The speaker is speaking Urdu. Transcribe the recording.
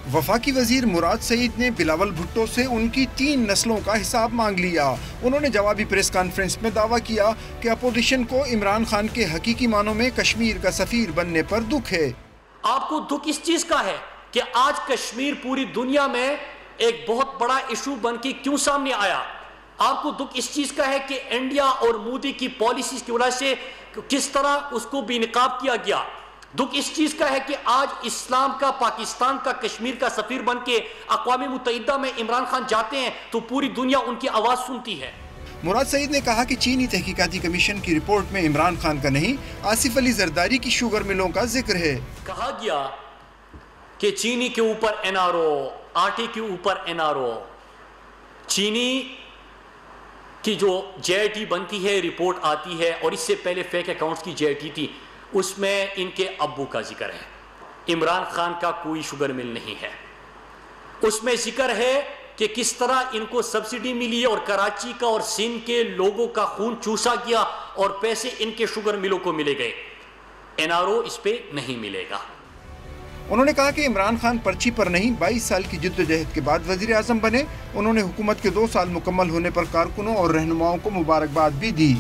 وفاقی وزیر مراد سعید نے بلاول بھٹو سے ان کی 3 نسلوں کا حساب مانگ لیا۔ انہوں نے جوابی پریس کانفرنس میں دعویٰ کیا کہ اپوزیشن کو عمران خان کے حقیقی معنوں میں کشمیر کا سفیر بننے پر دکھ ہے۔ آپ کو دکھ اس چیز کا ہے کہ آج کشمیر پوری دنیا میں ایک بہت بڑا ایشو بن کے کیوں سامنے آیا؟ آپ کو دکھ اس چیز کا ہے کہ انڈیا اور مودی کی پالیسیز کی وجہ سے کس طرح اس کو بے نقاب کیا گیا۔ دکھ اس چیز کا ہے کہ آج اسلام کا پاکستان کا کشمیر کا سفیر بن کے اقوام متحدہ میں عمران خان جاتے ہیں تو پوری دنیا ان کی آواز سنتی ہے۔ مراد سعید نے کہا کہ چینی تحقیقاتی کمیشن کی رپورٹ میں عمران خان کا نہیں، آصف علی زرداری کی شوگر ملوں کا ذکر ہے۔ کہا گیا کہ چینی کے اوپر این آر او، آٹے کے اوپر این آر او، چینی کی جو جے آئی ٹی بنتی ہے، رپورٹ آتی ہے، اور اس سے پہلے فیک اکاؤنٹس کی جے آئی ٹی تھی، اس میں ان کے ابو کا ذکر ہے۔ عمران خان کا کوئی شوگر مل نہیں ہے۔ اس میں ذکر ہے کہ کس طرح ان کو سبسڈی ملی اور کراچی کا اور سندھ کے لوگوں کا خون چوسا گیا اور پیسے ان کے شوگر ملوں کو ملے گئے۔ این آر او اس پہ نہیں ملے گا۔ انہوں نے کہا کہ عمران خان پرچی پر نہیں، 22 سال کی جدوجہد کے بعد وزیر اعظم بنے۔ انہوں نے حکومت کے 2 سال مکمل ہونے پر کارکنوں اور رہنماؤں کو مبارکباد بھی دی۔